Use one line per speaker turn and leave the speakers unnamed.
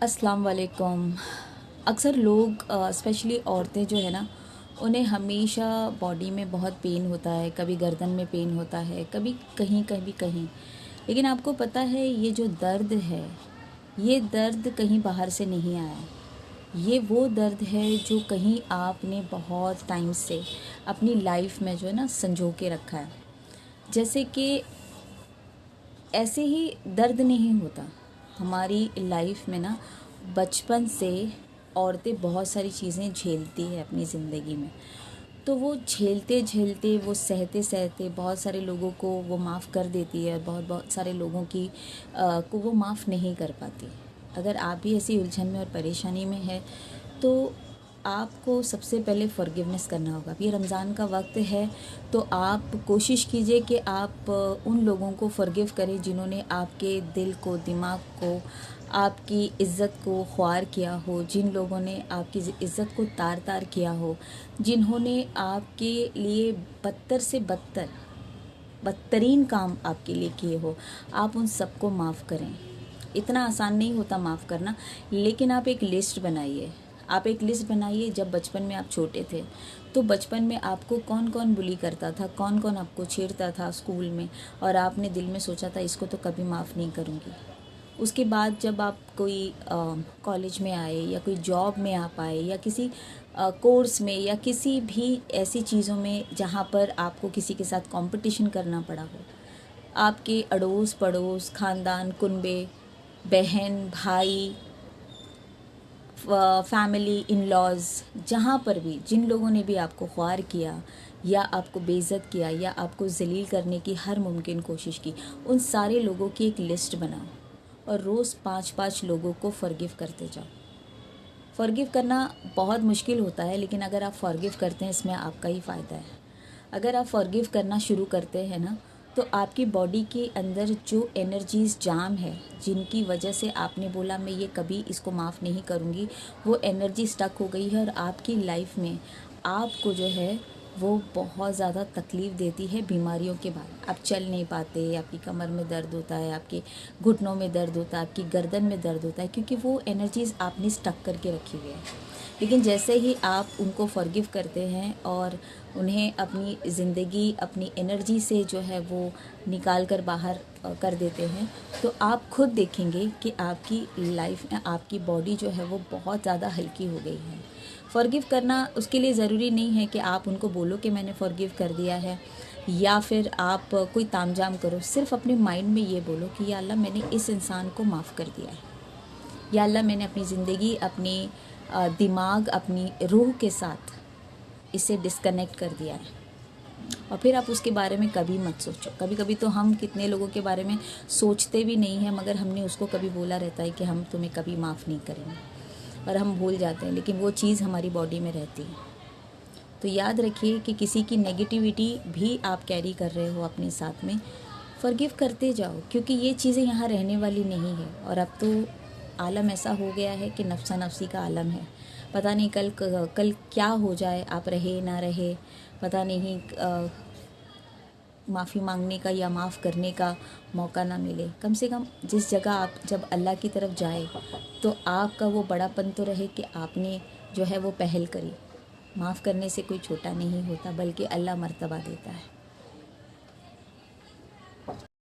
अस्सलाम वालेकुम। अक्सर लोग स्पेशली औरतें जो है ना, उन्हें हमेशा बॉडी में बहुत पेन होता है। कभी गर्दन में पेन होता है, कभी कहीं कभी कहीं। लेकिन आपको पता है ये जो दर्द है, ये दर्द कहीं बाहर से नहीं आया है। ये वो दर्द है जो कहीं आपने बहुत टाइम से अपनी लाइफ में जो है ना संजो के रखा है। जैसे कि ऐसे ही दर्द नहीं होता हमारी लाइफ में ना। बचपन से औरतें बहुत सारी चीज़ें झेलती है अपनी ज़िंदगी में। तो वो झेलते झेलते, वो सहते सहते बहुत सारे लोगों को वो माफ़ कर देती है और बहुत बहुत सारे लोगों की को वो माफ़ नहीं कर पाती। अगर आप भी ऐसी उलझन में और परेशानी में है तो आपको सबसे पहले फॉरगिवनेस करना होगा। अब ये रमज़ान का वक्त है, तो आप कोशिश कीजिए कि आप उन लोगों को फॉरगिव करें जिन्होंने आपके दिल को, दिमाग को, आपकी इज़्ज़त को ख्वार किया हो, जिन लोगों ने आपकी इज़्ज़त को तार तार किया हो, जिन्होंने आपके लिए बदतर से बदतरीन काम आपके लिए किए हो। आप उन सबको माफ़ करें। इतना आसान नहीं होता माफ़ करना, लेकिन आप एक लिस्ट बनाइए। आप एक लिस्ट बनाइए, जब बचपन में आप छोटे थे तो बचपन में आपको कौन कौन बुली करता था, कौन कौन आपको छेड़ता था स्कूल में, और आपने दिल में सोचा था इसको तो कभी माफ़ नहीं करूँगी। उसके बाद जब आप कोई कॉलेज में आए या कोई जॉब में आप आए या किसी कोर्स में या किसी भी ऐसी चीज़ों में जहाँ पर आपको किसी के साथ कंपटीशन करना पड़ा हो, आपके अड़ोस पड़ोस, ख़ानदान, कुनबे, बहन, भाई, फैमिली, इन लॉज, जहाँ पर भी जिन लोगों ने भी आपको ख्वार किया या आपको बेइज्जत किया या आपको ज़लील करने की हर मुमकिन कोशिश की, उन सारे लोगों की एक लिस्ट बनाओ और रोज़ 5-5 लोगों को फॉरगिव करते जाओ। फॉरगिव करना बहुत मुश्किल होता है, लेकिन अगर आप फॉरगिव करते हैं इसमें आपका ही फ़ायदा है। अगर आप फॉरगिव करना शुरू करते हैं ना, तो आपकी बॉडी के अंदर जो एनर्जीज़ जाम है, जिनकी वजह से आपने बोला मैं ये कभी इसको माफ़ नहीं करूँगी, वो एनर्जी स्टक हो गई है और आपकी लाइफ में आपको जो है वो बहुत ज़्यादा तकलीफ़ देती है बीमारियों के बाद। आप चल नहीं पाते, आपकी कमर में दर्द होता है, आपके घुटनों में दर्द होता है, आपकी गर्दन में दर्द होता है, क्योंकि वो एनर्जीज़ आपने स्टक करके रखी हुई है। लेकिन जैसे ही आप उनको फॉरगिव करते हैं और उन्हें अपनी ज़िंदगी, अपनी एनर्जी से जो है वो निकाल कर बाहर कर देते हैं, तो आप खुद देखेंगे कि आपकी लाइफ में आपकी बॉडी जो है वो बहुत ज़्यादा हल्की हो गई है। फॉरगिव करना उसके लिए ज़रूरी नहीं है कि आप उनको बोलो कि मैंने फॉरगिव कर दिया है, या फिर आप कोई तामझाम करो। सिर्फ अपने माइंड में ये बोलो कि या अल्लाह मैंने इस इंसान को माफ़ कर दिया है, या अल्लाह मैंने अपनी ज़िंदगी, अपनी दिमाग, अपनी रूह के साथ इसे डिस्कनेक्ट कर दिया है। और फिर आप उसके बारे में कभी मत सोचो। कभी कभी तो हम कितने लोगों के बारे में सोचते भी नहीं हैं, मगर हमने उसको कभी बोला रहता है कि हम तुम्हें कभी माफ़ नहीं करेंगे, और हम भूल जाते हैं, लेकिन वो चीज़ हमारी बॉडी में रहती है। तो याद रखिए कि किसी की नेगेटिविटी भी आप कैरी कर रहे हो अपने साथ में, फॉरगिव करते जाओ, क्योंकि ये चीज़ें यहाँ रहने वाली नहीं है। और अब तो आलम ऐसा हो गया है कि नफ्सा नफ्सी का आलम है। पता नहीं कल क्या हो जाए, आप रहे ना रहे, पता नहीं माफ़ी मांगने का या माफ़ करने का मौका ना मिले। कम से कम जिस जगह आप जब अल्लाह की तरफ जाए तो आपका वो बड़ापन तो रहे कि आपने जो है वो पहल करी। माफ़ करने से कोई छोटा नहीं होता, बल्कि अल्लाह मर्तबा देता है।